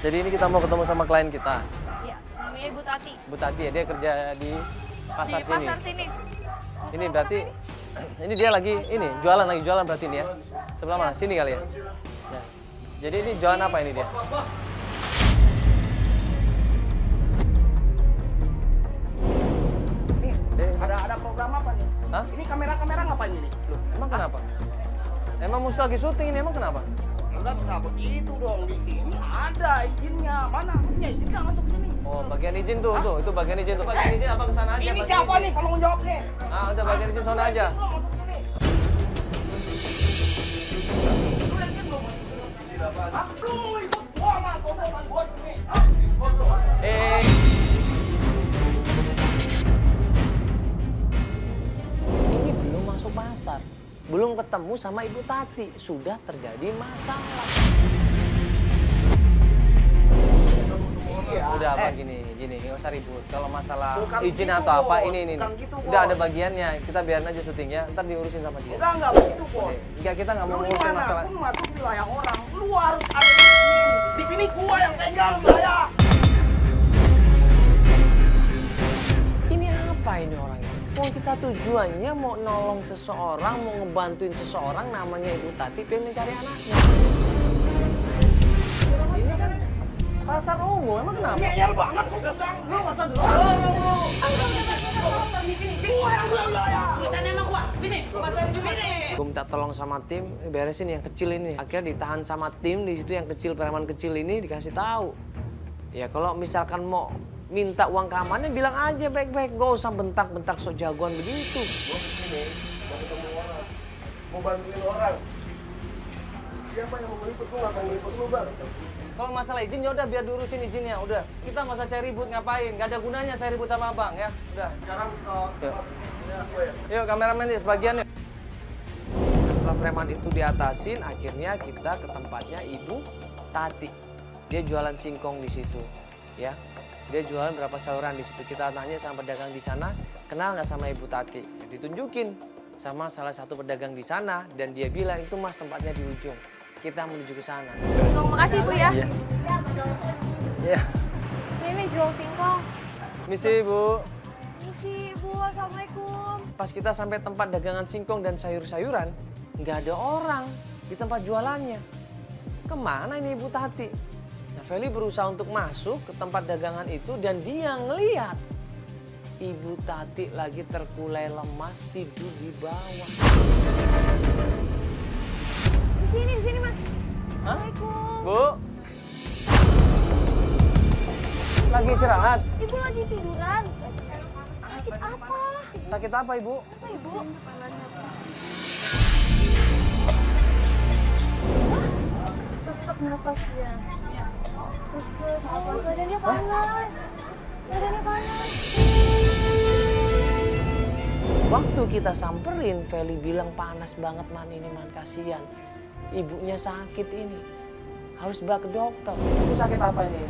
Jadi ini kita mau ketemu sama klien kita. Iya, namanya Ibu Tati. Bu Tati ya, dia kerja di pasar Di sini. pasar sini. Ini berarti ini dia lagi lagi jualan berarti ini ya. Sebelah mana? Sini kali ya. Nah, jadi ini jualan apa ini dia? Ada program apa nih? Hah? Ini kamera ngapain ini? Loh, emang kenapa? Emang musuh lagi syuting ini, emang kenapa? Enggak bisa begitu dong. Di sini ada izinnya. Mana? Punya izin nggak masuk sini? Oh, bagian izin tuh, itu bagian izin tuh. Bagian izin apa kesana aja? Ini bagian siapa izin. nih? Tolong jawab nih. Ah, udah bagian izin sana aja. Belum masuk sini. Lu udah izin belum masuk sini? Hah? Lu ikut gua sama gua di sini. Hah? Ini belum masuk pasar. Belum ketemu sama Ibu Tati, sudah terjadi masalah. Udah apa gini, nggak usah ribut. Kalau masalah Bukan izin gitu, atau apa, Bos. ini. Bukan gitu, Udah Bos. ada bagiannya, kita biarin aja syutingnya, ntar diurusin sama dia. Enggak begitu, Bos. Enggak, kita nggak mau Lu ngurusin gimana? masalah. Aku masuk wilayah orang. Lu harus ada di sini. Di sini gua yang pegang wilayah. Ini apa ini orang ini? Mau kita tujuannya mau nolong seseorang, mau ngebantuin seseorang, namanya Ibu Tati pengen mencari anaknya. Ini kan pasar umum, emang kenapa? Ngeyel banget gua pegang. Lu nggak usah dorong lu. Gua yang wilayah. Urusannya sama gua. Sini. Pasar di sini. Gue minta tolong sama tim, beresin yang kecil ini. Akhirnya ditahan sama tim, di situ yang kecil, preman kecil ini dikasih tahu. Ya kalau misalkan mau minta uang keamanannya bilang aja baik-baik, gak usah bentak-bentak sok jagoan begitu. Gua kesini mau ketemu orang, mau bantuin orang. Siapa yang mau meliput? Lu nggak mau meliput lu, Bang? Kalau masalah izin ya udah biar diurusin izinnya, udah. Kita nggak usah cari ribut ngapain, nggak ada gunanya saya ribut sama abang ya, udah. Sekarang Yuk kameramen ya sebagian yuk. Setelah preman itu diatasin, akhirnya kita ke tempatnya Ibu Tati. Dia jualan singkong di situ, ya. Dia jualan berapa saluran di situ. Kita tanya sama pedagang di sana, kenal nggak sama Ibu Tati? Ditunjukin sama salah satu pedagang di sana dan dia bilang itu Mas tempatnya di ujung. Kita menuju ke sana. Terima makasih Bu ya. Iya. Iya. Ini jual singkong. Misi Ibu. Misi Bu, Assalamualaikum. Pas kita sampai tempat dagangan singkong dan sayur-sayuran, nggak ada orang di tempat jualannya. Kemana ini Ibu Tati? Nah, Feli berusaha untuk masuk ke tempat dagangan itu dan dia ngeliat Ibu Tati lagi terkulai lemas tidur di bawah. Di sini Mas. Hah? Assalamualaikum. Bu? Lagi istirahat? Ibu lagi tiduran. Sakit apa? Sakit apa Ibu? Apa Ibu? Sesek nafasnya. Sesek. Oh, badannya panas. Badannya panas. Waktu kita samperin, Feli bilang panas banget man ini man, kasihan. Ibunya sakit ini. Harus bawa ke dokter. Ibu sakit apa ini?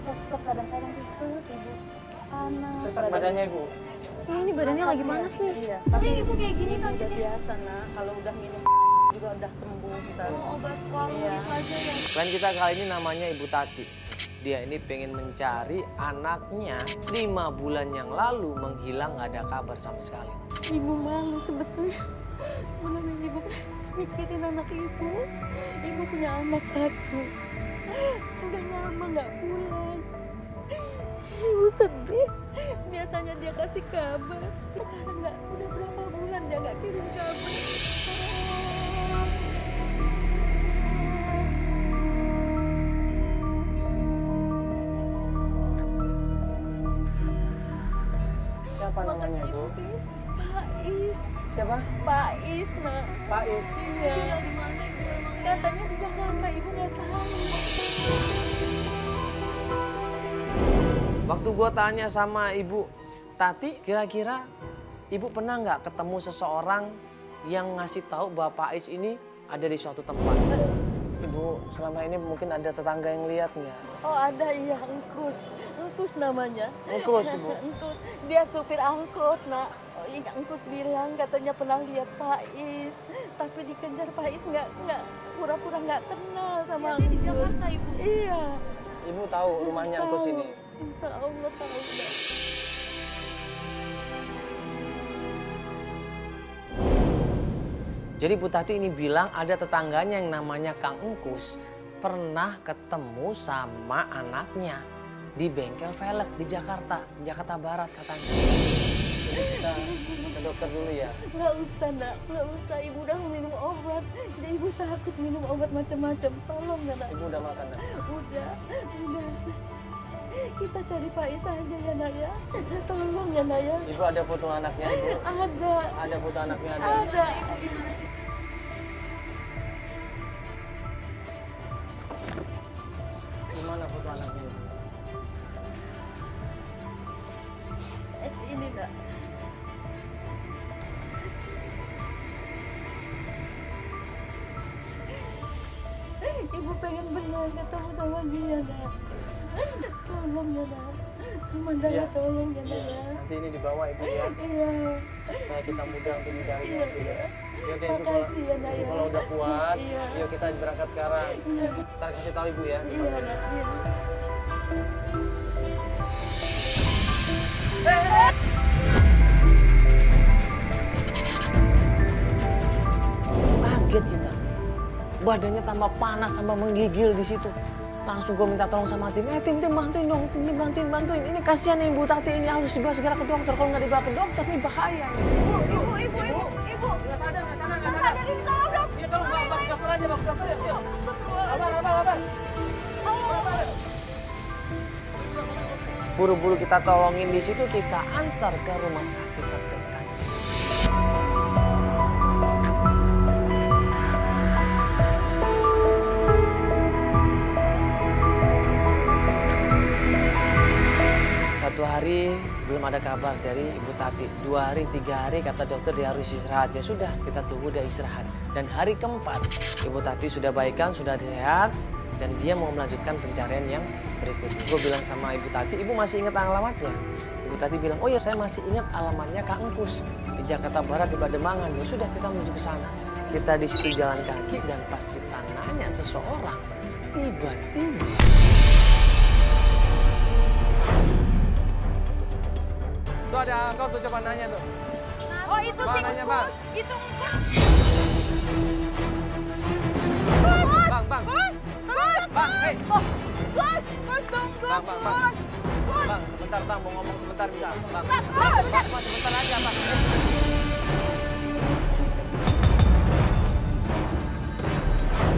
Sesek kadang-kadang sesek Ibu. Panas. Sesak badannya Ibu. Ini badannya lagi panas nih. Iya. Sering Ibu kayak gini Udah sakitnya. biasa nak, kalau udah minum juga udah sembuh kita. Oh, obat wangi Iya. gitu aja ya. Klien kita kali ini namanya Ibu Tati. Dia ini pengen mencari anaknya 5 bulan yang lalu menghilang, nggak ada kabar sama sekali. Ibu malu sebetulnya. Mana ibu mikirin anak ibu. Ibu punya anak satu. Udah lama nggak pulang. Ibu sedih. Biasanya dia kasih kabar. Sekarang nggak, udah berapa bulan dia nggak kirim kabar. Siapa namanya Makanya Bu? ibu pengen Pak Is. Siapa? Pak Is nak. Pak Is. Iya. Tinggal di mana Ibu emang? Katanya di Jakarta, ibu nggak tahu. Waktu gue tanya sama Ibu Tati, kira-kira Ibu pernah nggak ketemu seseorang yang ngasih tahu bahwa Pak Is ini ada di suatu tempat? Ibu selama ini mungkin ada tetangga yang lihat nggak? Oh ada, iya, Engkus. Engkus namanya. Engkus, Ibu. Engkus. Dia supir angkot, nak. Oh, iya, Engkus bilang katanya pernah lihat Pak Is. Tapi dikejar Pak Is nggak pura-pura nggak kenal sama Lihatnya di Engkus. Jakarta Ibu. Iya. Ibu tahu rumahnya Angkus ini? Insya Allah tahu. Nak. Jadi Bu Tati ini bilang ada tetangganya yang namanya Kang Engkus pernah ketemu sama anaknya di bengkel velg di Jakarta Barat katanya. Jadi kita ke dokter dulu ya. Nggak usah, Nak. Nggak usah. Ibu udah minum obat. Jadi ibu takut minum obat macam-macam. Tolong ya, Nak. Ibu udah makan, Nak? Udah. Kita cari Pak Is aja ya, Nak ya. Tolong ya, Nak ya. Ibu ada foto anaknya, Ibu? Ada. Ada foto anaknya, ada? Ada. Gimana foto anaknya? Ini, Nak. Ibu pengen benar ketemu sama dia, Nak. Tolong ya, Nak. Mandala Iya. tolong ya, Nak ya. Nanti ini dibawa Ibu ya. Iya. Supaya kita mudah untuk mencarinya. Iya, Ibu, ya. iya. Yaudah, Ibu kalau, Makasih ya, Nak Ibu ya. kalau udah kuat, Iya. yuk kita berangkat sekarang. Iya. Ntar kasih tahu Ibu ya. Iya, Nak. Iya. Kaget kita. Badannya tambah panas, tambah menggigil di situ. Langsung gue minta tolong sama tim. Tim bantuin dong, tim bantuin. Ini kasihan nih Ibu Tati ini harus dibawa segera ke dokter. Kalau nggak dibawa ke dokter nih bahaya. Ibu. Nggak sadar. Sadar ini, tolong dong. Iya tolong bawa ke dokter aja, bawa ke dokter ya. Yuk. Abang. Buru-buru kita tolongin di situ, kita antar ke rumah sakit terdekat. Satu hari belum ada kabar dari Ibu Tati. 2 hari, 3 hari kata dokter dia harus istirahat. Ya sudah, kita tunggu dia istirahat. Dan hari keempat Ibu Tati sudah baikan, sudah sehat. Dan dia mau melanjutkan pencarian yang berikutnya. Gue bilang sama Ibu Tati, Ibu masih ingat alamatnya? Ibu Tati bilang, oh ya saya masih ingat alamatnya Kang Engkus. Di Jakarta Barat, di Pademangan. Ya sudah, kita menuju ke sana. Kita di situ jalan kaki dan pas kita nanya seseorang, tiba-tiba tuh ada angkot tuh, coba nanya tuh. Oh, itu Bang, sih nanya, Bang. Engkus. Itu Engkus. Bang. Terus. Bang, hei. Gus, tunggu, Bang. Gus. Bang, sebentar Bang, mau ngomong sebentar bisa? Bang. Gus. Bang, sebentar aja Bang.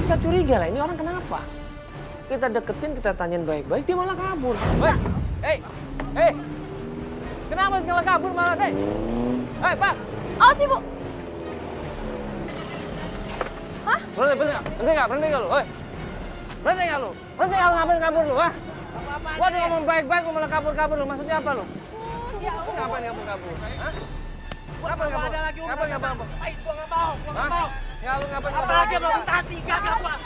Kita curiga lah, ini orang kenapa? Kita deketin, kita tanyain baik-baik, dia malah kabur. Hei. Kenapa segala kabur malah, hei? Hei, Pak. Awas, Ibu. Berhenti nggak lu, hei? Berhenti nggak lu ngapain kabur lu, ha? Gua udah ngomong baik-baik, lu malah kabur lu, maksudnya apa lu? Lu ngapain kabur? Hah? Ngapain kabur? Ngapain kabur? Ais, gua nggak mau. Nggak, lu ngapain kabur? Apalagi sama Bu Tati, gak Pak.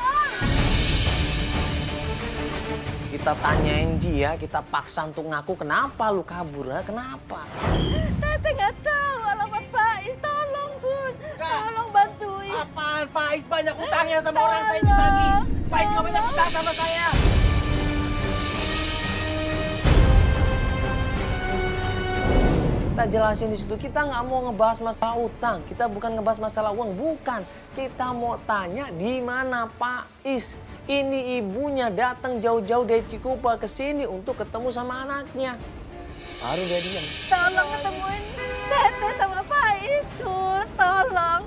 Kita tanyain dia, kita paksa untuk ngaku, kenapa lu kabur, ha? Kenapa? Tete nggak tahu alamat Pak Is. Tolong, Gus. Tolong bantuin. Apaan Pak Ais banyak utangnya sama orang saya ditagih. Pak Ais nggak banyak utang sama saya. Kita jelasin di situ, kita nggak mau ngebahas masalah utang, kita bukan ngebahas masalah uang, bukan. Kita mau tanya di mana Pak Is. Ini ibunya datang jauh-jauh dari Cikupa ke sini untuk ketemu sama anaknya. Baru dia diam. Tolong ketemuin Tete sama Pak Is, Gus. Tolong.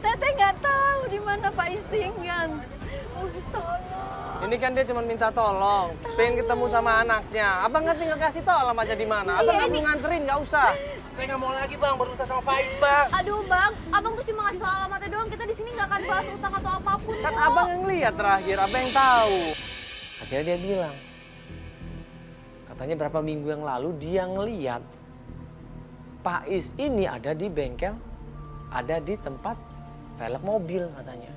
Tete nggak tahu di mana Pak Is tinggal. Tolong. Ini kan dia cuma minta tolong, pengen ketemu sama anaknya. Abang nggak tinggal kasih tau alamatnya di mana. Abang nggak perlu nganterin, nggak usah. Saya nggak mau lagi Bang berusaha sama Pak Ais Bang. Aduh, Bang. Abang tuh cuma ngasih tau alamatnya doang. Kita di sini nggak akan bahas utang atau apapun. Kan kok. abang yang lihat terakhir, abang yang tahu. Akhirnya dia bilang, katanya berapa minggu yang lalu dia ngeliat Pak Is ini ada di bengkel, ada di tempat velg mobil katanya.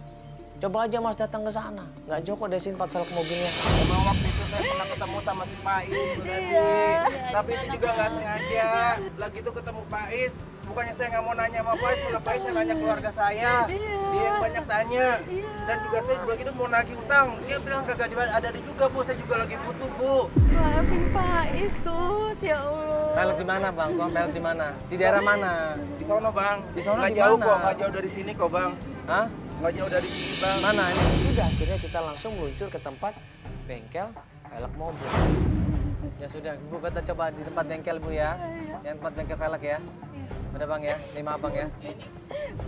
Coba aja Mas datang ke sana. Nggak jauh kok dari sini 4 velg mobilnya. Emang waktu itu saya pernah ketemu sama si Pais, Bu Tati. Tapi itu juga nggak sengaja. Lagi itu ketemu Pais, bukannya saya nggak mau nanya sama Pais, malah Pais yang nanya keluarga saya. Dia yang banyak tanya. Dan juga saya juga gitu mau nagih utang. Dia bilang kagak ada juga, Bu. Saya juga lagi butuh, Bu. Maafin Faiz Gus, ya Allah. Velg di mana Bang? Tukang velg di mana? Di daerah mana? Di sono, Bang. Di sono nggak di jauh mana? kok, nggak jauh dari sini kok, Bang. Hah? Nggak jauh dari sini, Bang. Mana ini? Sudah, akhirnya kita langsung meluncur ke tempat bengkel velg mobil. Ya sudah, Bu kita coba di tempat bengkel Bu ya. Yang tempat bengkel velg ya. Udah Bang ya, 5 abang ya.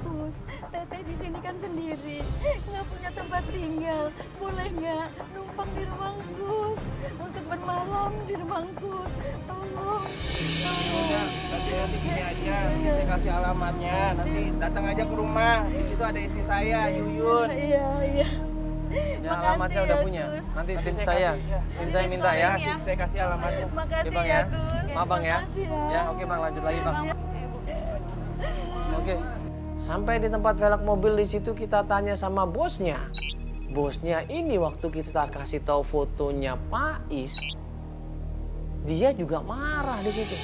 Gus, Teteh di sini kan sendiri, nggak punya tempat tinggal. Boleh nggak numpang di rumah Gus untuk bermalam di rumah Gus? Tolong. Udah, nanti gini aja, saya kasih alamatnya. Nanti datang aja ke rumah. Di situ ada istri saya, Yuyun. Iya, iya. Ya, Makasih alamatnya udah ya, punya. Gus. Nanti tim Nanti saya, saya tim saya minta ya. Saya kasih alamatnya. Makasih Oke Bang ya, ya. Gus. Maaf Bang ya. Makasih Ya oke Bang, lanjut lagi Bang. Oke. Sampai di tempat velg mobil di situ kita tanya sama bosnya. Bosnya ini waktu kita kasih tahu fotonya Pais, dia juga marah di situ.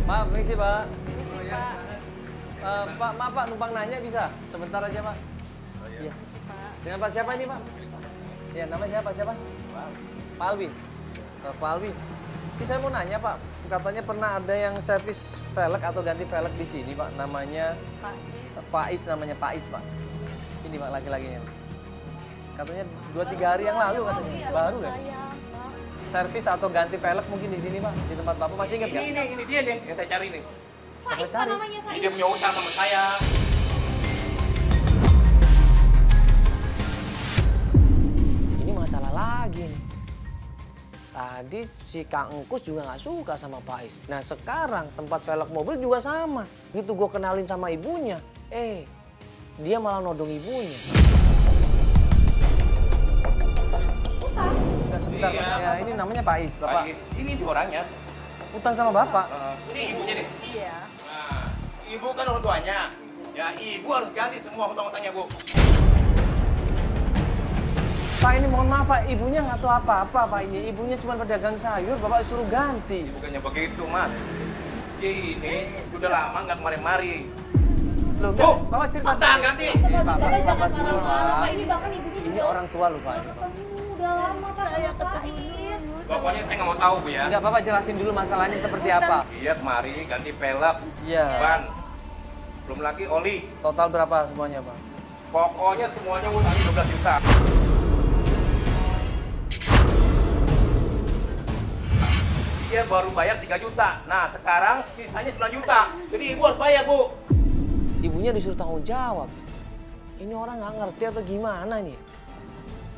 Pak, permisi Pak. Permisi, Pak. Pak, maaf Pak, numpang nanya bisa? Sebentar aja Pak. Iya. Dengan Pak siapa ini Pak? Ya, nama siapa? Pak Alwi. Pak Alwi. Ini saya mau nanya Pak, katanya pernah ada yang servis velg atau ganti velg di sini Pak, namanya Pais, namanya Pais Pak. Ini Pak laki-lakinya. Katanya 2-3 hari yang lalu katanya, baru ya? Servis atau ganti velg mungkin di sini Pak, di tempat Bapak masih ingat nggak? Ini dia nih yang saya cari nih. Faiz Pak namanya, Faiz. Dia punya utang sama saya. Ini masalah lagi nih. Tadi si Kang Engkus juga nggak suka sama Pais. Nah sekarang tempat velg mobil juga sama. Gitu gue kenalin sama ibunya. Dia malah nodong ibunya. Utang. Nah, sebentar Iya. Pak. Ya, ini namanya Pais, Bapak. Ini dia orangnya. Utang sama Bapak. Ini ibunya deh. Iya. Nah, ibu kan orang tuanya. Ya, ibu harus ganti semua hutang-hutangnya, Bu. Pak ini mohon maaf Pak, ibunya nggak tahu apa-apa Pak ini. Ibunya cuma pedagang sayur, Bapak suruh ganti. Bukannya begitu, Mas. Dia ini udah lama nggak kemari-mari. Loh, Bu, Bapak cerita utang ganti. Bapak sabar dulu Pak, Pak. ini bahkan ibunya Ini juga orang tua loh Pak. Ini, Pak. ketemu udah lama Pak Saya sama ketemu Faiz. Pokoknya saya nggak mau tahu, Bu ya. Enggak, Bapak jelasin dulu masalahnya seperti apa. Iya, kemari ganti pelek, Iya. ban. Belum lagi oli. Total berapa semuanya Pak? Pokoknya semuanya utangnya 12 juta. Dia baru bayar 3 juta. Nah, sekarang sisanya 9 juta. Jadi ibu harus bayar, Bu. Ibunya disuruh tanggung jawab. Ini orang nggak ngerti atau gimana nih?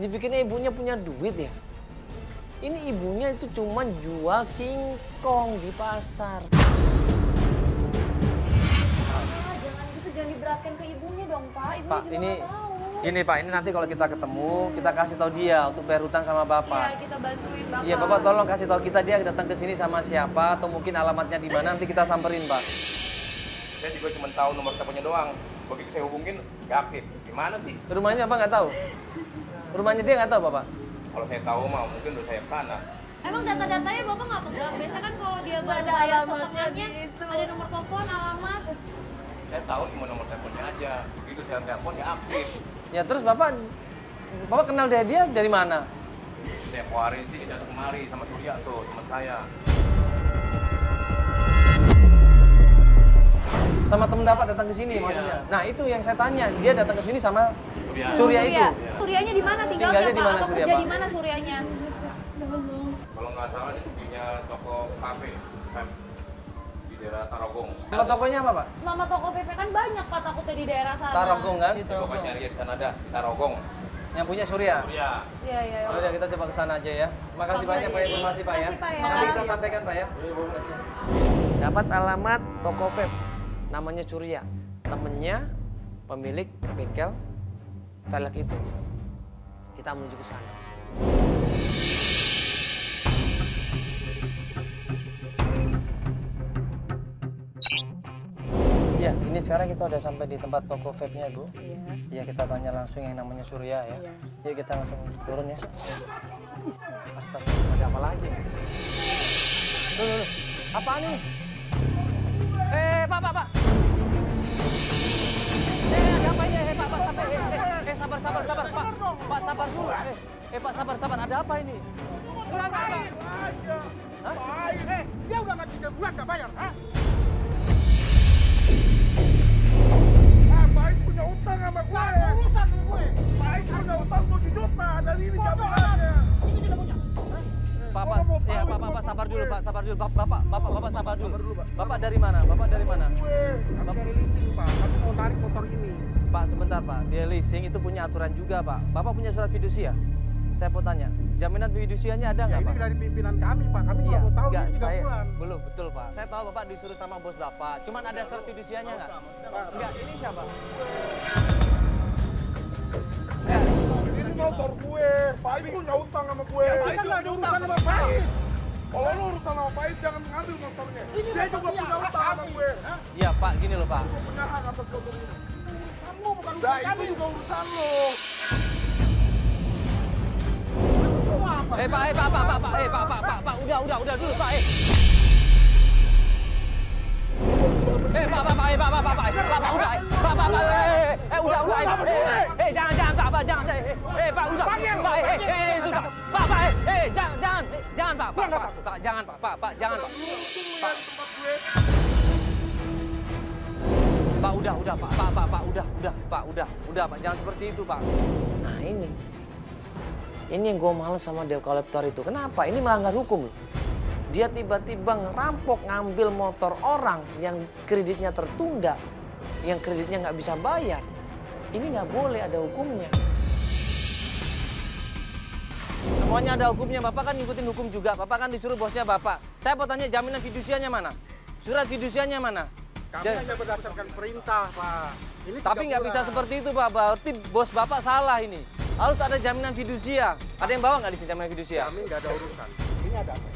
Dipikirnya ibunya punya duit ya? Ini ibunya itu cuma jual singkong di pasar. Jangan gitu, jangan diberatkan ke ibunya dong Pak. Ibunya Pak, juga ini nggak tahu. gini Pak, ini nanti kalau kita ketemu, kita kasih tahu dia untuk bayar hutang sama Iya, Bapak. kita bantuin Bapak. Iya, Bapak tolong kasih tahu kita dia datang ke sini sama siapa atau mungkin alamatnya di mana, nanti kita samperin, Pak. Saya juga cuma tahu nomor teleponnya doang. Begitu saya hubungin, nggak aktif. Gimana sih? Rumahnya Bapak nggak tahu? Rumahnya dia nggak tahu, Bapak? Kalau saya tahu mah mungkin udah saya kesana. Emang data-datanya Bapak nggak pegang? Biasanya kan kalau dia baru ada bayar alamatnya setengahnya, di itu. ada nomor telepon, alamat. Saya tahu cuma nomor teleponnya aja. Begitu saya telepon, ya aktif. Ya terus Bapak kenal dia dari mana? Saya hari sih datang kemari sama Surya tuh, teman saya. Sama temen Bapak datang ke sini Iya. maksudnya. Nah, itu yang saya tanya. Dia datang ke sini sama Surya. Surya itu. Suryanya di mana tinggalnya Tinggalnya di Pak? mana Atau Surya, kerja Pak? di mana Suryanya? Kalau nggak salah dia punya toko kafe kan, di daerah Tarogong. Nama tokonya apa, Pak? Nama toko PP kan banyak Pak, takutnya di daerah sana. Tarogong kan? Ya, pokoknya nyari di sana dah, di Tarogong. Yang punya Surya. Surya. Iya, iya. Oh, udah kita coba ke sana aja ya. Makasih banyak Pak informasi Pak ya. Makasih, Pak, ya. Nanti kita sampaikan Pak ya. Dapat alamat toko vape. Namanya Surya. Temennya pemilik bengkel velg itu. Kita menuju ke sana. Ya, Iya, ini sekarang kita udah sampai di tempat toko vape-nya, Bu. Iya. Iya, kita tanya langsung yang namanya Surya ya. Iya. Yuk kita langsung turun ya. Astagfirullah, ada apa lagi? Loh. Apaan ini? Pak. Ada apa ini? Pak, sampai. Sabar, Pak. Pak, sabar dulu. Pak, sabar. Ada apa ini? Enggak. Hah? Dia udah nggak 3 bulan nggak bayar, hah? Pais punya utang sama gue. Urusan gue. Pais punya utang 7 juta dari ini jaminannya. Ini kita punya. Pak, sabar dulu, Pak. Bapak sabar dulu. Bapak dari mana? Kami dari leasing, Pak. Kami mau narik motor ini. Pak, sebentar, Pak. Dia leasing itu punya aturan juga, Pak. Bapak punya surat fidusia? Saya mau tanya, jaminan fidusianya ada nggak, Ini Pak? dari pimpinan kami, Pak. Kami Iya, mau tahu enggak, ini 3 saya bulan. belum, betul, Pak. Saya tahu Bapak disuruh sama bos Bapak. Cuman ada surat fidusianya nggak? Enggak, ini siapa? Ini motor gue. Pais punya utang sama gue. Pais nggak ada urusan sama Pais. Kalau lu urusan sama Pais, jangan mengambil motornya. Dia juga punya utang sama gue. Iya, Pak, gini loh, Pak. Gue punya hak atas motor ini. Kamu bukan urusan kami, juga urusan lo. Pak, udah dulu, Pak. Jangan, Pak. Pak, udah, Pak, jangan seperti itu, Pak. Nah, ini yang gue males sama debt collector itu. Kenapa? Ini melanggar hukum loh. Dia tiba-tiba ngerampok, ngambil motor orang yang kreditnya tertunda, yang kreditnya nggak bisa bayar. Ini nggak boleh, ada hukumnya. Semuanya ada hukumnya. Bapak kan ngikutin hukum juga. Bapak kan disuruh bosnya Bapak. Saya mau tanya, jaminan fidusianya mana? Surat fidusianya mana? Kami hanya berdasarkan perintah, Pak. Ini Tapi nggak bisa seperti itu, Pak. Berarti bos Bapak salah ini. Harus ada jaminan fidusia. Ada yang bawa nggak di sini jaminan fidusia? Kami nggak ada urusan. Ini ada apa?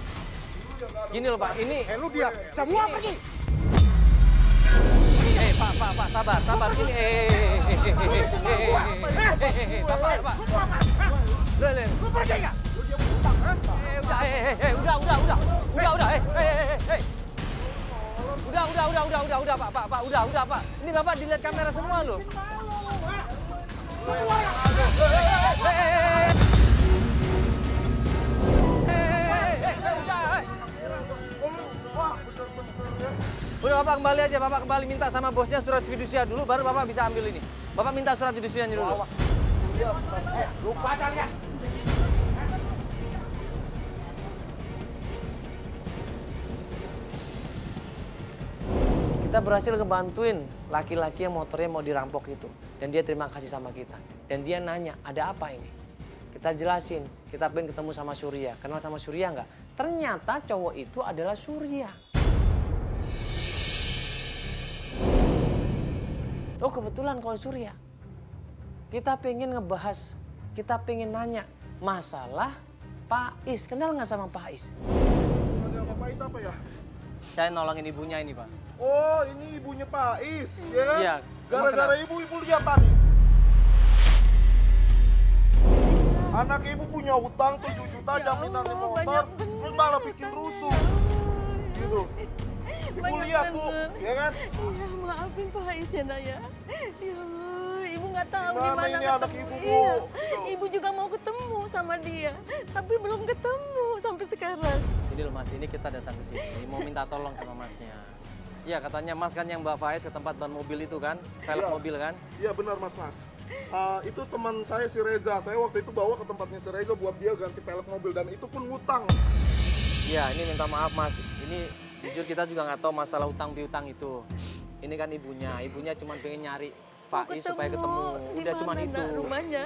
Gini loh, Pak. Ini. Lu dia. Semua pergi. Pak, sabar. Ini. Bapak. Lu pergi nggak? Udah, Pak. Ini Bapak dilihat kamera semua loh. Udah, Bapak kembali aja. Bapak kembali minta sama bosnya surat fidusia dulu, baru Bapak bisa ambil ini. Bapak minta surat fidusianya dulu. Lupa kalian. Kita berhasil ngebantuin laki-laki yang motornya mau dirampok itu. Dan dia terima kasih sama kita. Dan dia nanya, ada apa ini? Kita jelasin, kita pengen ketemu sama Surya. Kenal sama Surya nggak? Ternyata cowok itu adalah Surya. Oh, kebetulan kalau Surya. Kita pengen ngebahas, kita pengen nanya masalah Pak Is. Kenal nggak sama Pak Is? Ada apa Pak Is apa ya? Saya nolongin ibunya ini, Pak. Oh, ini ibunya Pak Is, ya kan? Iya. Gara-gara ibu lihat tadi. Anak ibu punya utang 7 juta jaminan motor, terus malah bikin rusuh. Gitu. Ibu lihat, Bu, ya kan? Iya, maafin Pak Ais ya, Nak ya. Ya Allah, Ibu nggak tahu di Gimana mana ini anak ketemu. Ibu, Bu? Iya. Gitu. Ibu juga mau ketemu sama dia, tapi belum ketemu sampai sekarang. Ini loh Mas, ini kita datang ke sini mau minta tolong sama Masnya. Iya, katanya Mas kan yang Mbak Faiz ke tempat ban mobil itu kan, velg Iya. mobil kan? Iya benar Mas. Itu teman saya si Reza. Saya waktu itu bawa ke tempatnya si Reza buat dia ganti pelek mobil dan itu pun ngutang. Iya, ini minta maaf Mas. Ini jujur kita juga nggak tahu masalah utang piutang itu. Ini kan ibunya cuma pengen nyari Faiz supaya ketemu. Di Udah cuma mana, itu. Nak, rumahnya.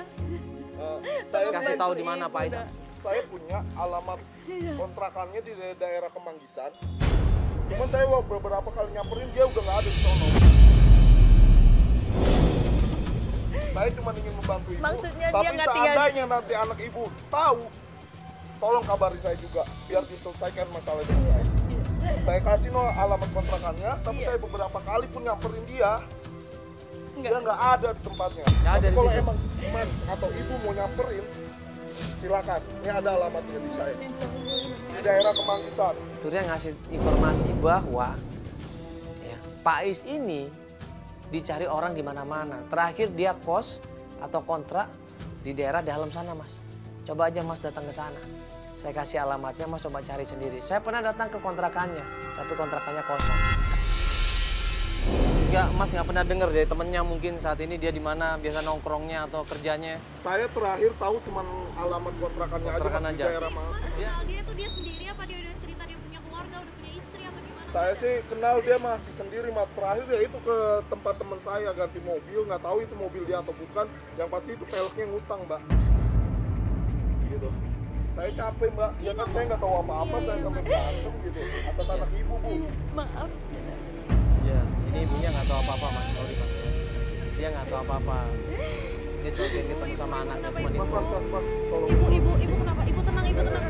Saya Kasih tahu di mana Ibu, Faiz. Nak. Saya punya alamat Iya. kontrakannya di daerah Kemanggisan. Cuman saya beberapa kali nyamperin dia udah nggak ada di sono. Saya cuma ingin membantu ibu. Maksudnya dia tapi nggak tinggal di- seandainya nanti anak ibu tahu, tolong kabarin saya juga biar diselesaikan masalah dengan saya. Saya kasih alamat kontrakannya, tapi saya beberapa kali pun nyamperin dia. Dia nggak ada di tempatnya. Nggak ada Tapi di kalau situ. emang Mas atau Ibu mau nyamperin, silakan. Ini ada alamatnya di saya. Di daerah Kemanggisan. Surya ngasih informasi bahwa ya, Pak Is ini dicari orang di mana-mana. Terakhir dia kos atau kontrak di daerah dalam sana, Mas. Coba aja Mas datang ke sana. Saya kasih alamatnya, Mas coba cari sendiri. Saya pernah datang ke kontrakannya, tapi kontrakannya kosong. Enggak, Mas nggak pernah dengar dari temennya mungkin saat ini dia di mana biasa nongkrongnya atau kerjanya. Saya terakhir tahu cuma alamat kontrakannya Kontrakan aja, Mas, di aja. daerah Mas. Mas kenal dia tuh dia sendiri apa dia udah cerita dia punya keluarga, udah punya istri atau gimana? Saya sih kenal dia masih sendiri, Mas. Terakhir dia itu ke tempat teman saya ganti mobil, nggak tahu itu mobil dia atau bukan. Yang pasti itu peleknya ngutang, Mbak. Gitu. Saya capek, Mbak. Ya kan saya nggak tahu apa-apa, saya sampai berantem gitu. Atas anak Ibu, Bu. Maaf. Ya, ini ibunya nggak tahu apa-apa, Mas. Sorry, Mas. Dia nggak tahu apa-apa. Dia cuma pengen ketemu sama anaknya, cuma Mas, itu. Mas, tolong. Ibu kenapa? Ibu tenang, ibu tenang.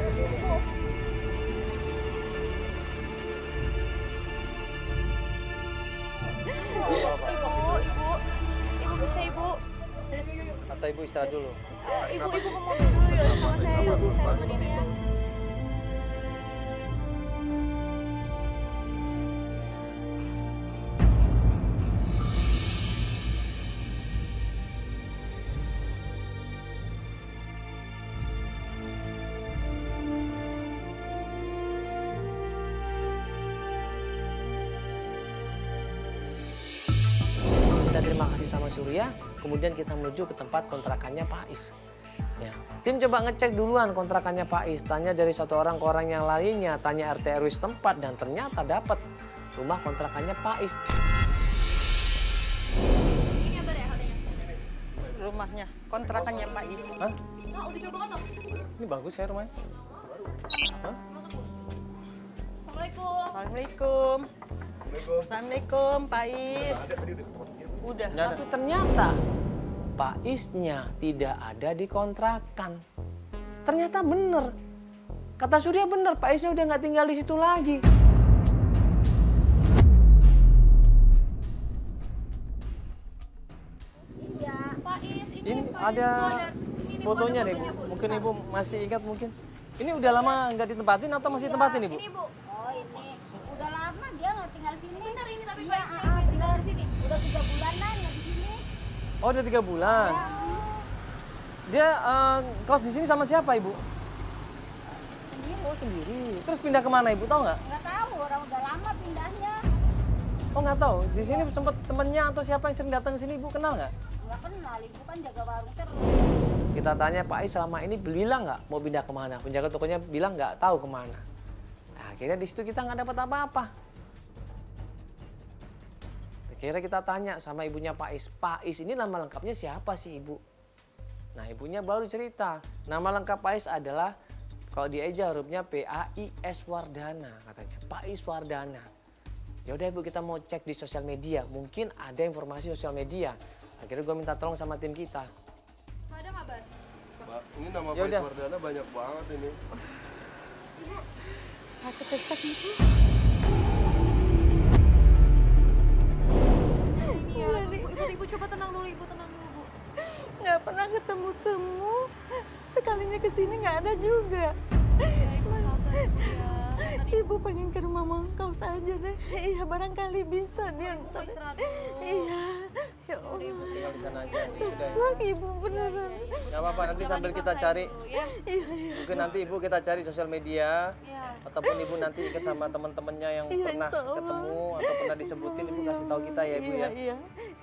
Ibu bisa ibu. Atau ibu istirahat dulu. Ibu ke mobil dulu ya sama saya yuk. Saya temenin ya. Kita terima kasih sama Surya, kemudian kita menuju ke tempat kontrakannya Pak Is. Ya. Tim coba ngecek duluan kontrakannya Pak Is, tanya dari satu orang ke orang yang lainnya, tanya RT RW setempat dan ternyata dapat rumah kontrakannya Pak Is. Ini apa ya katanya? Rumahnya, kontrakannya Pak Is. Hah? Nah, udah coba kan, Tom? Ini bagus ya rumahnya. Hah? Masuk, Bu. Assalamualaikum. Assalamualaikum. Assalamualaikum, Pak Is. Udah. Tapi ternyata Pak Isnya tidak ada di kontrakan. Ternyata bener. Kata Surya bener, Pak Isnya udah nggak tinggal di situ lagi. Iya. Pak Is, Ini Pak Is. ada Ini, Bu, fotonya ada nih, fotonya, Bu. mungkin Sebentar. Ibu masih ingat mungkin. Ini udah lama nggak ditempatin atau masih tempatin Ibu? Ini, Bu. Oh ini udah lama dia nggak tinggal di sini. Bener ini tapi Iya, Pak Isnya yang tinggal di sini. Udah 3 bulanan ya di sini. Oh udah 3 bulan. Dia kos di sini sama siapa Ibu? Sendiri. Oh sendiri. Terus pindah kemana Ibu tahu nggak? Nggak tahu orang udah lama pindahnya. Oh nggak tahu. Di sini sempat temennya atau siapa yang sering datang ke sini Ibu kenal nggak? Nggak kenal, ibu kan jaga warung terus. Kita tanya Pak Is selama ini bilang nggak mau pindah kemana? Penjaga tokonya bilang nggak tahu kemana. Nah, akhirnya di situ kita nggak dapat apa-apa. Akhirnya kita tanya sama ibunya Pak Is ini nama lengkapnya siapa sih Ibu? Nah ibunya baru cerita, nama lengkap Pak Is adalah kalau dieja hurufnya PAIS Wardana katanya, Pak Is Wardana. Yaudah Ibu kita mau cek di sosial media, mungkin ada informasi sosial media. Akhirnya gue minta tolong sama tim kita. Nggak ada kabar. Mbak, ini nama Ya Pak udah. Iswardana banyak banget ini. Sakit sesak itu. Ini ya, ibu coba tenang dulu, ibu tenang dulu, Bu. Nggak pernah ketemu-temu. Sekalinya kesini nggak ada juga. Ya, ibu sabar ya. Ibu pengen ke rumah Mangkau saja deh. Iya, barangkali bisa dia. Ibu istirahat dulu. Iya, ya Allah. Tinggal di sana aja. Udah. Sesak ibu beneran. Gak apa-apa, nanti Jangan sambil kita dipaksain cari. dulu, ya. Iya, iya. Mungkin nanti Ibu kita cari sosial media. Iya. Ataupun Ibu nanti ikut sama teman-temannya yang Iya, pernah insya Allah. ketemu atau pernah disebutin, Ibu kasih tahu kita ya Ibu ya. Iya, iya.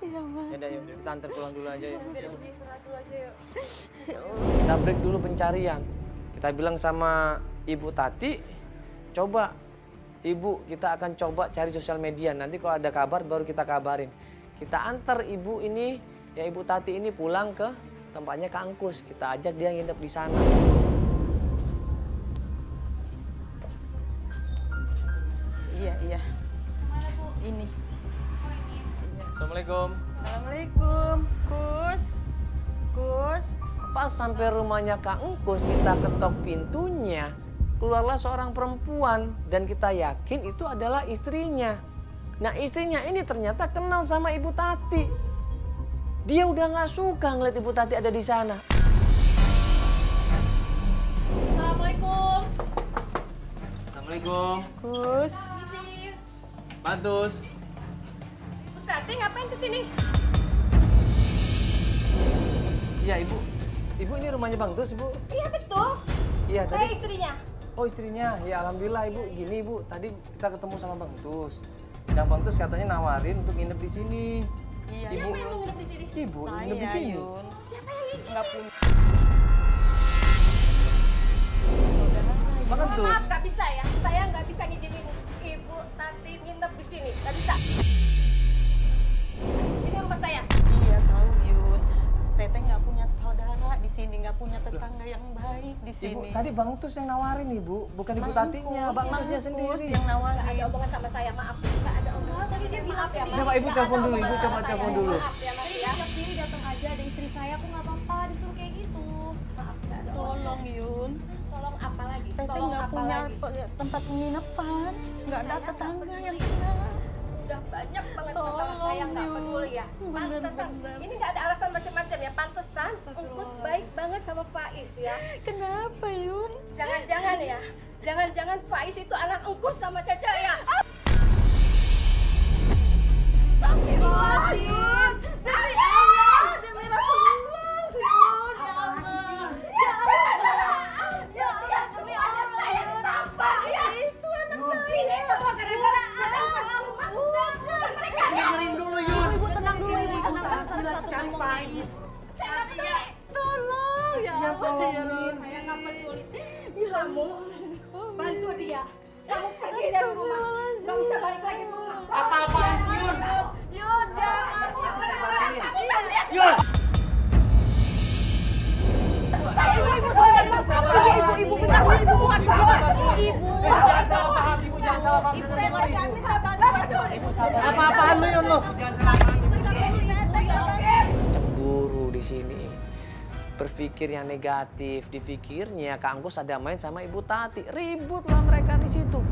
Iya, Mas. Yaudah yuk, kita antar pulang dulu aja yuk. Biar ibu istirahat dulu aja yuk. Ya Allah. Kita break dulu pencarian. Kita bilang sama Ibu Tati, coba Ibu kita akan coba cari sosial media. Nanti kalau ada kabar baru kita kabarin. Kita antar Ibu ini, ya Ibu Tati ini pulang ke tempatnya Kang Angkus. Kita ajak dia nginep di sana. Iya, iya. Mana, Bu? Ini. Oh, ini. Iya. Assalamualaikum. Assalamualaikum, Kus. Kus. Pas sampai rumahnya Kang Angkus, kita ketok pintunya. keluarlah seorang perempuan dan kita yakin itu adalah istrinya. Nah istrinya ini ternyata kenal sama Ibu Tati. Dia udah nggak suka ngeliat Ibu Tati ada di sana. Assalamualaikum. Assalamualaikum. Gus. Misi. Bantus. Bu Tati ngapain kesini? Iya Ibu. Ibu ini rumahnya Bang Tus Ibu. Iya betul. Iya Saya tadi. istrinya. Oh istrinya. Ya alhamdulillah Ibu. Gini Ibu. Tadi kita ketemu sama Bang Tus. Dan Bang Tus katanya nawarin untuk nginep di sini. Iya, Ibu. Siapa yang mau nginep di sini? Ibu nginep di saya sini. Yun. Siapa yang izin? Nggak punya. Bang Tus. Maaf, nggak bisa ya. Saya nggak bisa ngizinin Ibu Tati nginep di sini. Nggak bisa. Ini rumah saya. Iya tahu Yun. Teteh nggak punya saudara di sini, nggak punya tetangga yang baik di Ibu, sini. tadi Bang Tus yang nawarin Ibu, bukan Ibu Tatinya, Bang Tusnya sendiri. yang Nggak nawarin. ada omongan sama saya. Maaf. Nggak ada omongan. Tadi dia bilang sendiri. Coba Ibu telepon dulu, Ibu coba telepon dulu. Maaf ya, Mas ya. Tiap diri datang aja ada istri saya, aku nggak apa-apa disuruh kayak gitu. Maaf, nggak ada omongan. Tolong Yun. Tolong apa lagi? Teteh Tolong nggak apa punya lagi? tempat penginapan, nggak ada Saya tetangga nggak yang peduli. kenal. Udah banyak banget Tolong, masalah saya nggak Yun. peduli ya. Pantesan. Bener-bener. Ini nggak ada alasan macam-macam ya. Pantesan. Ungkus baik banget sama Faiz ya. Kenapa Yun? Jangan-jangan ya. Jangan-jangan Faiz itu anak Ungkus sama Caca ya. Astagfirullah Yun. Demi Allah, demi Rasulullah Yun. Ya Allah. Ya Allah. Ya Allah, demi Allah Yun. Sabar ya. Itu anak saya. Ini semua gara-gara ada selalu masuk mereka. Dengerin dulu Yun. Ibu tenang dulu, Ibu tenang. Cari Faiz. Saya nggak peduli. Tolong ya Allah ya Yun. Saya nggak peduli. Ya Kamu bantu dia. Kamu pergi dari rumah. Nggak bisa balik lagi ke rumah. Apa-apaan Yun? Yun, jangan. Yun. Ibu bukan ibu. Jangan salah paham Ibu, jangan salah paham. Ibu Jangan minta bantuan. Ibu sabar. Apa-apaan lu Yun lu? Jangan salah paham. Oke. Cemburu di sini. Berpikir yang negatif, dipikirnya Kak Angkus ada main sama Ibu Tati. Ributlah mereka di situ.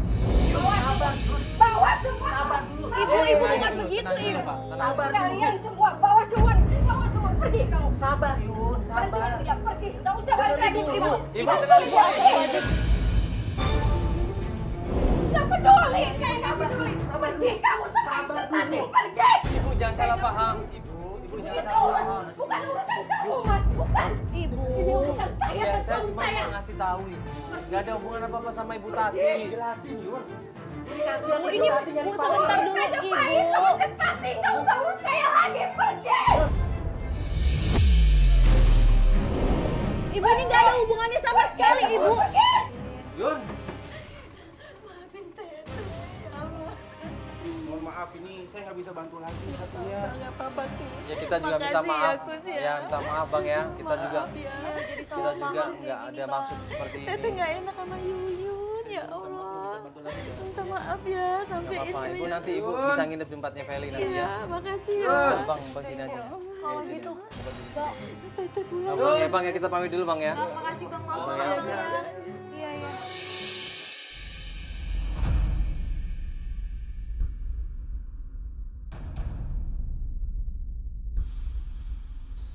Bawa semua. Ibu bukan begitu, Ibu. Kalian semua bawa semua nih. Bawa semua pergi kamu. Sabar Yun, Bantuin dia pergi. Nggak usah balik lagi Ibu. Ibu tenang, Ibu. Nggak peduli, saya nggak peduli. Pergi kamu sekarang. Tadi pergi. Ibu jangan salah paham. Ibu jangan salah paham. Bukan urusan kamu, Mas. Bukan. Ibu. Ini urusan saya Ya, dan saya suami cuma saya. mau ngasih tahu Ibu. Gak ada hubungan apa-apa sama Ibu Tati. Jelasin Yun. Ini kasihan Bu, Ibu ini Tati nyari Bu Faiz. sebentar dulu, Faiz sama Cetati. Nggak usah urus saya lagi. Pergi. Ibu ini nggak ada hubungannya sama sekali, Ibu. Yun. Maafin Teteh ya Allah. Mohon maaf ini saya nggak bisa bantu lagi Satria. Nggak apa-apa Kus. Ya kita juga minta Makasih maaf. ya, Kus, ya. Ya minta maaf Bang ya. Kita juga Maaf ya. kita juga nggak ada maksud seperti Teteh ini. nggak enak sama Yuyun ya Allah. Bantu lagi ya. Minta maaf ya sampai Gak apa-apa. itu Ibu ya. nanti Ibu bisa nginep di tempatnya Feli nanti Iya, ya. makasih ya. Bang sini aja. Kalau gitu, Teteh pulang. Bang ya Bang ya kita pamit dulu Bang ya. makasih Bang. Maaf Bang, banget ya. ya. Iya, iya.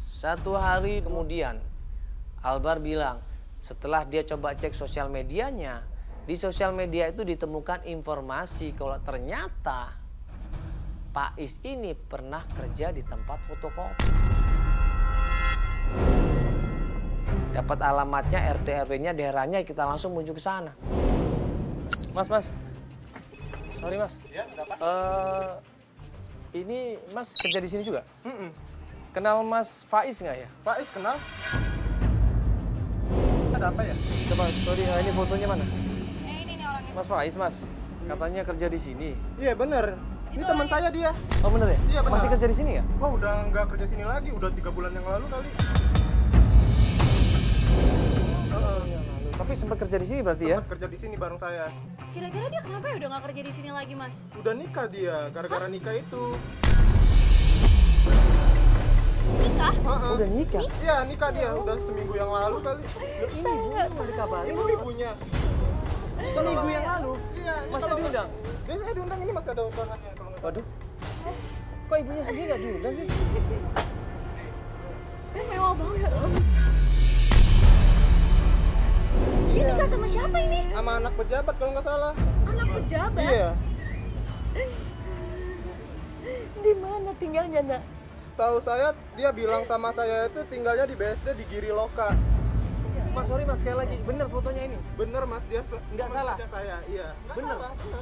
Satu hari kemudian, Albar bilang setelah dia coba cek sosial medianya, di sosial media itu ditemukan informasi kalau ternyata Faiz ini pernah kerja di tempat fotokopi. Dapat alamatnya, RT RW-nya, daerahnya, kita langsung menuju ke sana. Mas, sorry Mas. Ya, kenapa? Ini Mas kerja di sini juga? Kenal Mas Faiz nggak ya? Faiz kenal? Ada apa ya? Coba, sorry, ini fotonya mana? Ini nih orangnya. Mas Faiz, Mas. Katanya kerja di sini. Iya bener. Ini teman saya dia. Oh bener ya? Iya, bener. Masih kerja di sini nggak? Wah udah nggak kerja sini lagi, udah 3 bulan yang lalu kali. Tapi sempat kerja di sini berarti ya? Sempat kerja di sini bareng saya. Kira-kira dia kenapa ya udah nggak kerja di sini lagi, Mas? Udah nikah dia, gara-gara nikah itu. Nikah? Heeh. Udah nikah? Iya nikah dia, udah seminggu yang lalu kali. Ini ibunya mau dikabarin. Ibu ibunya. Seminggu yang lalu? Iya. Masih diundang? Dia saya diundang, ini masih ada undangannya kalau nggak salah. Waduh. Kok ibunya sendiri nggak diundang sih? Mewah banget. Iya. Ini nikah sama siapa ini? Sama anak pejabat kalau nggak salah. Anak pejabat? Iya. Di mana tinggalnya, Nak? Setahu saya dia bilang sama saya itu tinggalnya di BSD di Giri Loka. Mas, sorry mas, sekali lagi. Bener fotonya ini? Bener mas, dia Nggak salah? kerja saya, iya. Nggak Bener? salah, bener.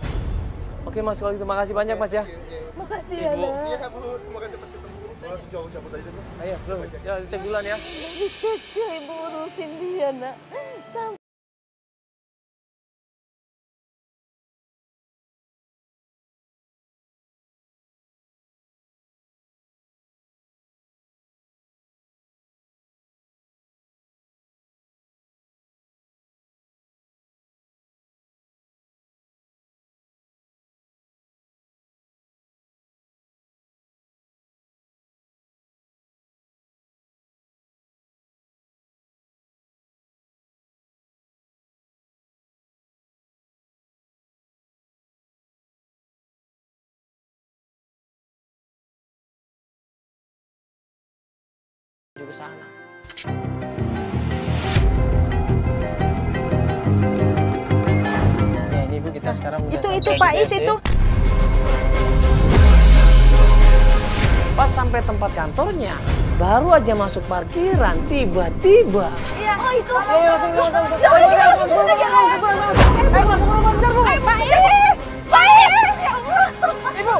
Oke mas, kalau gitu makasih banyak mas ya. Iya, iya. Makasih ya, Ibu. Nak. Iya Bu, semoga cepat ketemu. Langsung jauh cabut aja dulu. Ayo, belum. Ya, cek duluan ya. Dari kecil ibu urusin dia, Nak. Sampai Juga sana. Ya ini Bu, kita sekarang udah itu sampai Pak di Is BSD. itu. Pas sampai tempat kantornya, baru aja masuk parkiran, tiba-tiba. Iya. Oh itu. Ayo langsung. Ya udah kita langsung aja. Ayo masuk rumah bentar Bu. Pak Is! Pak Is! Ya Allah. Ibu.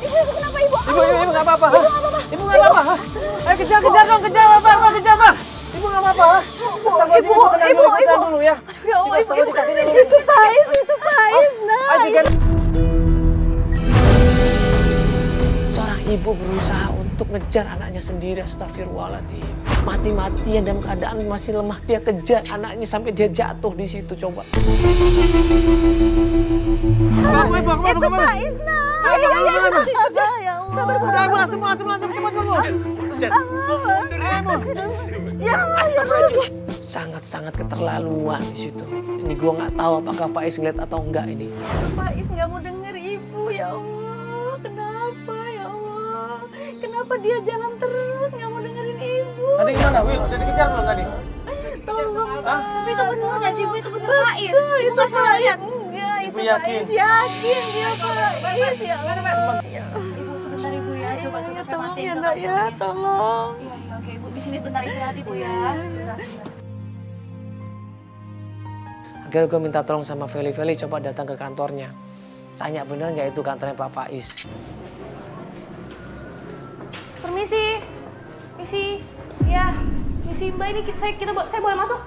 Ibu kenapa ibu? Ibu nggak apa-apa. Ibu nggak apa-apa. Ayo kejar dong, kejar Pak. Ibu nggak apa-apa. Ibu tenang dulu ya. Ya Allah, Ibu ibu. kakinya dulu. Itu Pak Is, Nak. Ayo kan. Seorang ibu berusaha untuk ngejar anaknya sendiri, astagfirullahaladzim. Mati-matian dalam keadaan masih lemah, dia kejar anaknya sampai dia jatuh di situ, coba. Itu Pak Is, Nak. Ya Allah. Sabar, semua, cepat Bu. Ya Allah. Sangat-sangat keterlaluan di situ. Ini gua nggak tahu apakah Pak Is ngeliat atau enggak ini. Pak Is nggak mau denger ibu, ya Allah. Kenapa, ya Allah? Kenapa dia jalan terus nggak mau dengerin ibu? Tadi gimana, Wil? Udah dikejar belum tadi? Tolong, Tapi itu bener nggak sih Bu? Itu bener Pak Is. Betul, Ibu itu nggak salah Pak Is. lihat. Enggak, itu Ibu Pak yakin? Is yakin dia Pak Is, ya Allah. Ibu sebentar Ibu ya. Coba Ya, saya tolong pastiin ya, ke Nak, kamu ya, tolong. Iya, oke Ibu. Di sini bentar istirahat Ibu ya. Bentar. Akhirnya gue minta tolong sama Feli, coba datang ke kantornya. Tanya bener nggak itu kantornya Pak Faiz. Permisi. Misi. Ya. Misi Mbak ini saya boleh masuk?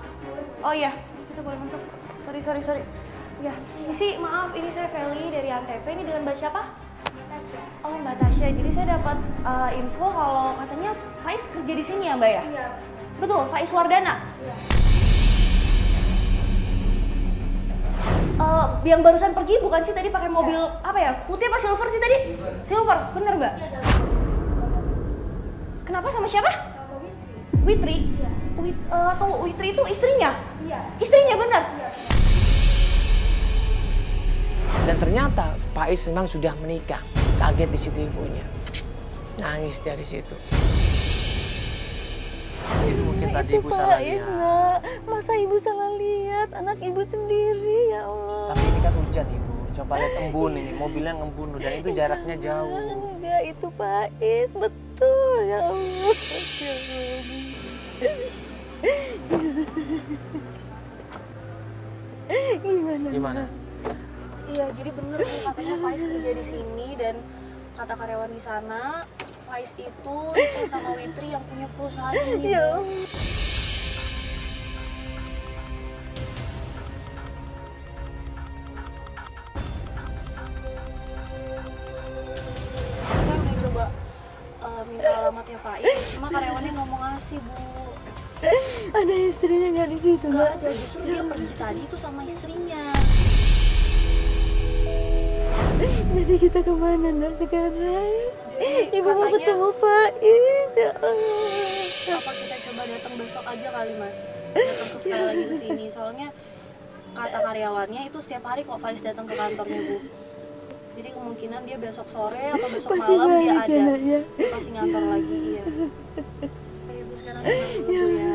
Oh iya, kita boleh masuk. Sorry. Ya, misi maaf ini saya Feli dari Antv. Ini dengan Mbak siapa? Tasya. Oh Mbak Tasya. Jadi saya dapat info kalau katanya Faiz kerja di sini ya Mbak ya? Iya. Betul, Faiz Wardana. Iya. Yang barusan pergi bukan sih tadi pakai mobil apa ya? Putih apa silver sih tadi? Silver, bener Mbak? Iya. Kenapa sama siapa? Witri. Iya. Atau Witri itu istrinya? Iya. Istrinya bener? Iya. Dan ternyata Faiz memang sudah menikah. Kaget di situ ibunya. Nangis dia di situ. Mungkin tadi Itu ibu Pak salah Is, lihat. Nak. Masa ibu salah lihat anak ibu sendiri, ya Allah. Tapi ini kan hujan ibu. Coba lihat embun ini, mobilnya ngembun dan itu jaraknya jauh. Enggak, itu Pak Is, betul, ya Allah. Gimana? Iya, jadi bener sih katanya Faiz kerja di sini dan kata karyawan di sana Faiz itu nikah sama Witri yang punya perusahaan ini. Ya Bu. Allah. Saya udah coba minta alamatnya Faiz, cuma karyawannya nggak mau ngasih Bu. Ada istrinya nggak di situ, Nggak Nak? ada, justru dia pergi tadi itu sama istrinya. Jadi kita kemana, Nak, sekarang? Jadi Ibu mau katanya- ketemu Faiz. Ya Allah. Apa kita coba datang besok aja kali, Mas? Datang sekali lagi ke sini. Soalnya kata karyawannya itu setiap hari kok Faiz datang ke kantornya, Bu. Jadi kemungkinan dia besok sore atau besok Pasti malam dia balik ada. ya, Nak, ya. Dia pasti ngantor lagi, iya. Ayo Bu, sekarang kita dulu ya.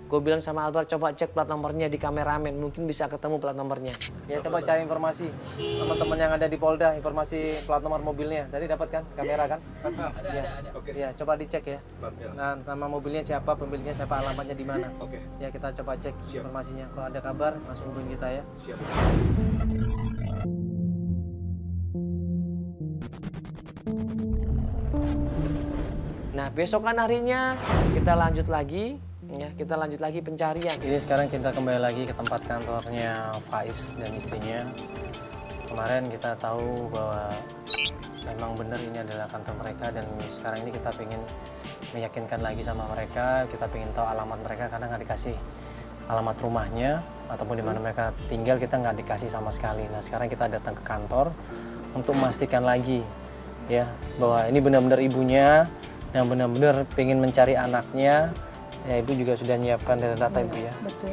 Gue bilang sama Albert, coba cek plat nomornya di kameramen, mungkin bisa ketemu plat nomornya. Ya coba cari informasi teman-teman yang ada di Polda, informasi plat nomor mobilnya. Tadi dapat kan kamera kan? Ada. Oke. Ya coba dicek ya. Platnya. Nah, nama mobilnya siapa, pemiliknya siapa, alamatnya di mana. Oke. Ya kita coba cek Siap. informasinya. Kalau ada kabar langsung hubungin kita ya. Siap. Nah, besokan harinya kita lanjut lagi, ya kita lanjut lagi pencarian. Jadi sekarang kita kembali lagi ke tempat kantornya Faiz dan istrinya. Kemarin kita tahu bahwa memang benar ini adalah kantor mereka dan sekarang ini kita pengen meyakinkan lagi sama mereka, kita pengen tahu alamat mereka karena nggak dikasih alamat rumahnya ataupun di mana mereka tinggal, kita nggak dikasih sama sekali. Nah sekarang kita datang ke kantor untuk memastikan lagi ya bahwa ini benar-benar ibunya yang benar-benar pengen mencari anaknya. Ya ibu juga sudah menyiapkan data ibu ya. Betul.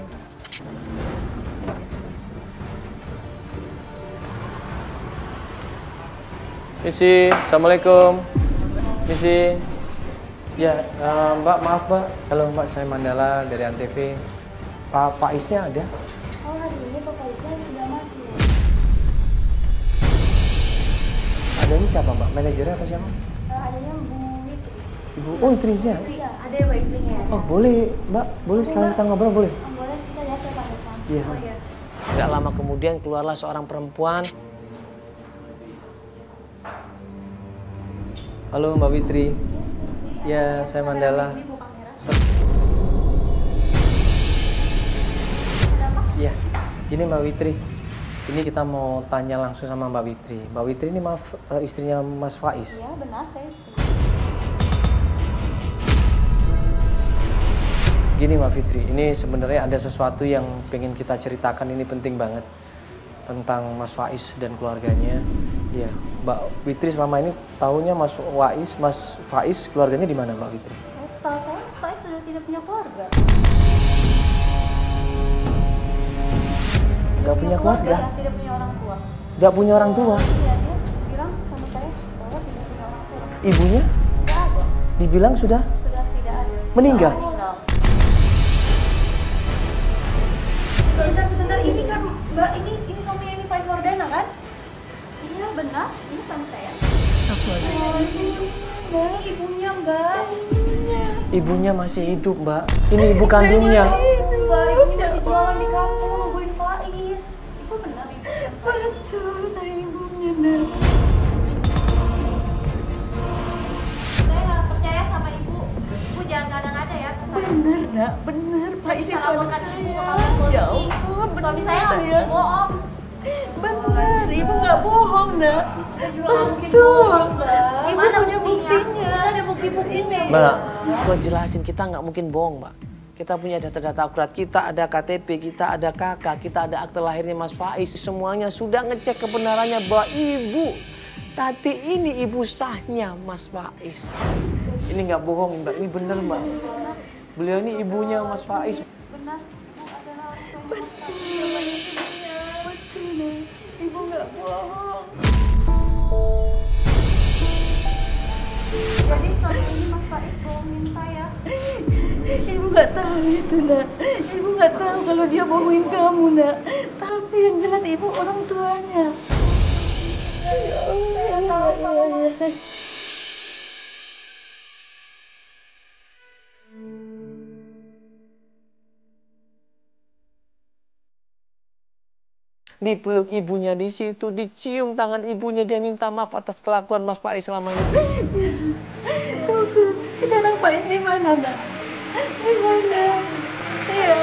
Misi, assalamualaikum. Misi, ya Mbak maaf Mbak. Halo Mbak, saya Mandala dari Antv. Pak Faiznya ada? Oh, hari ini Pak Faiznya tidak masuk. Ada ini siapa Mbak? Manajernya atau siapa? Adanya Bu Witri. Ibu, oh istrinya. Iya, ada yang Mbak istrinya. Oh boleh Mbak, boleh sekalian kita ngobrol boleh? Boleh kita lihat saya Pak depan. Iya. Oh iya. Gak lama kemudian keluarlah seorang perempuan. Halo Mbak Witri. Ya saya Mandala. Iya, gini Mbak Witri. Ini kita mau tanya langsung sama Mbak Witri. Mbak Witri ini maaf istrinya Mas Faiz. Iya, benar saya istri. Gini Mbak Fitri, ini sebenarnya ada sesuatu yang pengen kita ceritakan, ini penting banget tentang Mas Faiz dan keluarganya. Iya, Mbak Fitri selama ini tahunya Mas Faiz keluarganya di mana Mbak Fitri? Setahu saya Mas Faiz sudah tidak punya keluarga. Nggak punya keluarga? Tidak punya orang tua. Nggak punya orang tua? Iya, dia bilang sama saya bahwa tidak punya orang tua. Ibunya? Tidak ada. Dibilang sudah Sudah tidak ada. meninggal? Meninggal. Sebentar, ini kan Mbak, ini suaminya ini Faiz Wardana kan? Iya, benar. Ini suami saya. Ini ibunya Mbak. Ibunya masih hidup Mbak. Ini ibu kandungnya. Mbak, ibunya masih jualan di kampung nungguin Faiz. Ibu benar ibu. Betul, saya ibunya, Nak. Saya nggak percaya sama ibu. Ibu jangan kadang-ada ya. Bener, Nak, bener. Pak Saya itu bisa anak laporkan ibu ke saya. kantor polisi. Ya Allah, bener. Suami saya sayang. bohong. Bener, ibu nggak bohong, Nak. Juga nggak mungkin Betul. bohong, Mbak. Ibu Mana punya buktinya. Ada bukti-buktinya. Mbak, gua jelasin kita nggak mungkin bohong Mbak. Kita punya data-data akurat, kita ada KTP, kita ada KK, kita ada akte lahirnya Mas Faiz. Semuanya sudah ngecek kebenarannya bahwa ibu Tati ini ibu sahnya Mas Faiz. Ini nggak bohong Mbak, ini bener Mbak. Beliau ini ibunya Mas Faiz. Benar. Ibu adalah orang tua. Betul, Nak. Ibu nggak bohong. Jadi selama ini Mas Faiz bohongin saya. Ibu nggak tahu itu, Nak. Ibu nggak tahu kalau dia bohongin kamu, Nak. Tapi yang jelas ibu orang tuanya. Ya Allah, ya. Dipeluk ibunya di situ, dicium tangan ibunya, dia minta maaf atas kelakuan Mas Faiz selama ini. Syukur. Sekarang Pak di mana, Nak? Di mana? Iya.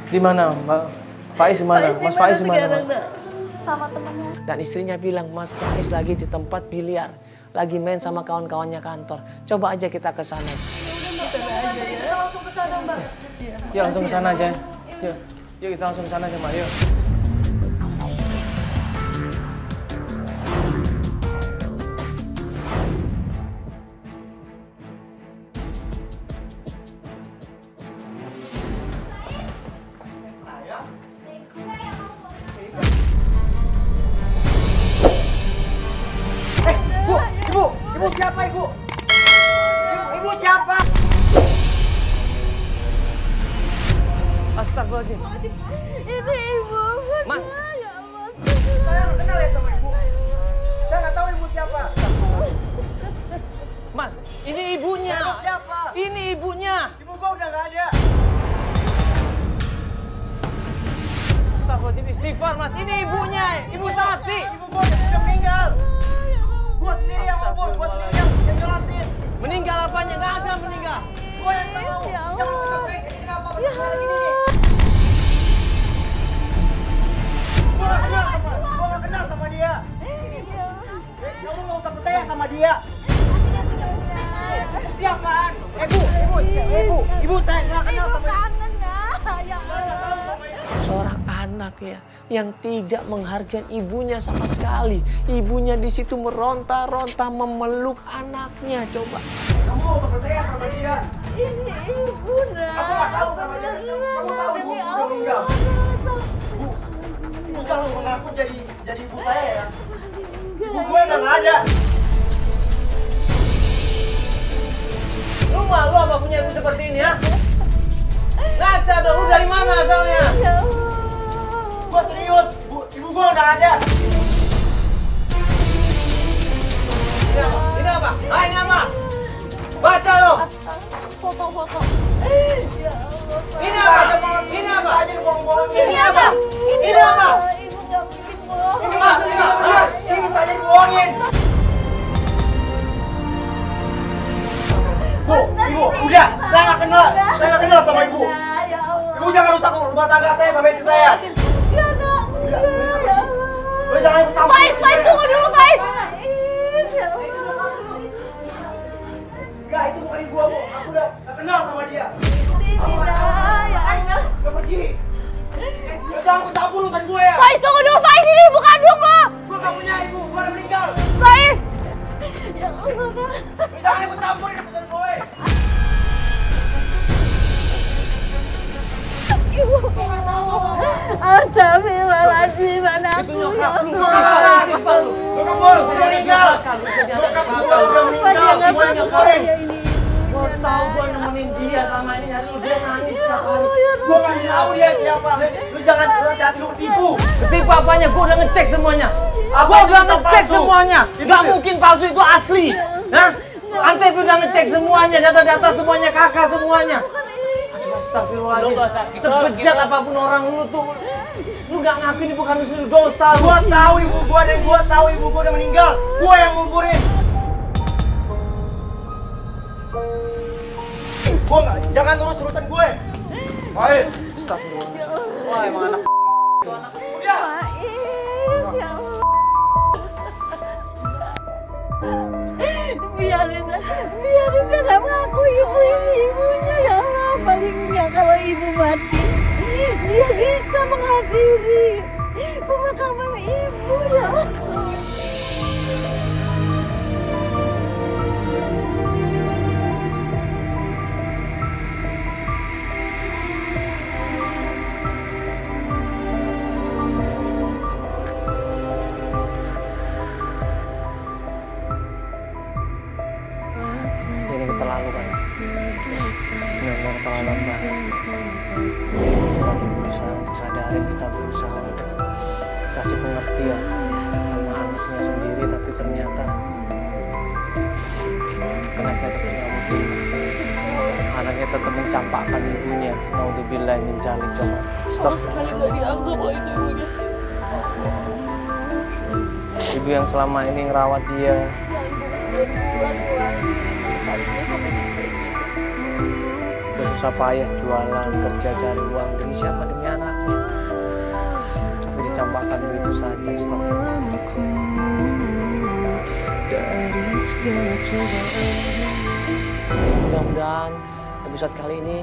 Di mana Mbak Faiz di mana? Mas Faiz di mana? sekarang, Mas? Nak? Sama temannya. Dan istrinya bilang, Mas Faiz lagi di tempat biliar, lagi main sama kawan-kawannya kantor. Coba aja kita ke sana. Kita langsung ke sana, Mbak. Yuk langsung ke sana aja. Yuk kita langsung ke sana aja Mbak. Yuk. Astagfirullahaladzim. Ini ibu. Mas. Ya Allah. Saya nggak kenal ya sama ibu. Saya nggak tahu ibu siapa. Mas, ini ibunya. Ibu siapa? Ini ibunya. Ibu gua udah nggak ada. Astagfirullahaladzim, istighfar Mas. Ini ibunya, Ibu Tati. Ibu gua udah meninggal. Gua sendiri yang ngubur, gua sendiri yang nyolatin. Meninggal apanya? Nggak ada meninggal. Gua yang tahu. Ya Allah. Jangan sampai ini kenapa masalah gini nih. Gua nggak kenal sama dia. Kamu nggak usah percaya sama dia. Dia apaan? Ibu saya nggak kenal sama dia. Ya Allah. Seorang anak ya yang tidak menghargai ibunya sama sekali. Ibunya di situ meronta-ronta memeluk anaknya. Coba. Kamu nggak usah percaya sama dia. Ini ibu nak. Aku nggak tahu sama dia. Kamu tahu ibu udah meninggal. Ibu jangan mengaku jadi ibu saya ya. Ibu gue udah nggak ada. Lu malu apa punya ibu seperti ini ya? Ngaca dong, lu dari mana asalnya? Ya Allah. Gue serius, ibu gue udah ada. Ini apa? Ini apa? Ah, ini apa? Baca dong. Foto. Ya Allah. Ini apa? Ini apa? Ini apa? Ini apa? Ibu nggak mungkin bohong. Ini maksudnya apa? Ini bisa aja dibohongin. Bu, ibu, udah, saya nggak kenal sama ibu. Ya Allah. Ibu jangan rusak rumah tangga saya sama istri saya. Ya nak. Ya Allah. Lu jangan ikut campur. Faiz, tunggu dulu, Faiz. Ya Allah. Enggak, itu bukan ibu aku. Aku udah nggak kenal sama dia. Tidak, ya Allah. Udah pergi. Lu jangan ikut campur urusan gue ya. Faiz, tunggu dulu, Faiz. Ini ibu kandung lo. Gue nggak punya ibu, gue udah meninggal. Faiz. Ya Allah. Lu jangan ikut campur urusan gue. Ibu. Astagfirullahaladzim, anakku. Itu nyokap lu. Bokap gue udah meninggal. Bokap gue udah meninggal. Gue yang nyukurin. Gua tahu gua nemenin dia selama ini nyari lu, dia nangis setiap hari. Gue nggak tahu dia siapa. Lu jangan hati-hati lu ketipu. Ketipu apanya? Gua udah ngecek semuanya. Apa Gua itu udah bisa ngecek palsu? semuanya. Nggak mungkin palsu, itu asli. Hah? Antep udah ngecek semuanya, data-data semuanya, kakak semuanya. Aduh, astagfirullahaladzim. Sebejat apapun orang lu tuh, lu nggak ngaku ini bukan lu dosa. Gua tahu ibu gua dan gua tahu ibu gua udah meninggal. Gua yang nguburin. Gua nggak, jangan urus urusan gue. Baik. Astagfirullah. Wah, emang anak. Udah. Faiz, ya Allah. Biarin dia nggak ngaku ibu ini ibunya, ya Allah. Palingnya kalau ibu mati, dia bisa menghadiri pemakaman ibu, ya Allah. Ini keterlaluan. Benar-benar keterlaluan banget. Kita lagi berusaha untuk sadarin, kita berusaha untuk kasih pengertian sama anaknya sendiri, tapi ternyata anaknya tetap nggak mau terima. Anaknya tetap mencampakkan ibunya. Naudzubillah min dzalik. Coba stop. Ibu yang selama ini ngerawat dia, bersusah payah jualan, kerja cari uang demi siapa? Demi anaknya. Tapi dicampakkan begitu saja. Astagfirullah. Mudah-mudahan episode kali ini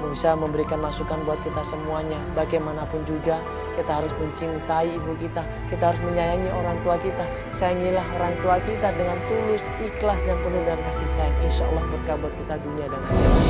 bisa memberikan masukan buat kita semuanya. Bagaimanapun juga kita harus mencintai ibu kita. Kita harus menyayangi orang tua kita. Sayangilah orang tua kita dengan tulus, ikhlas, dan penuh dengan kasih sayang. Insya Allah berkah buat kita dunia dan akhirat.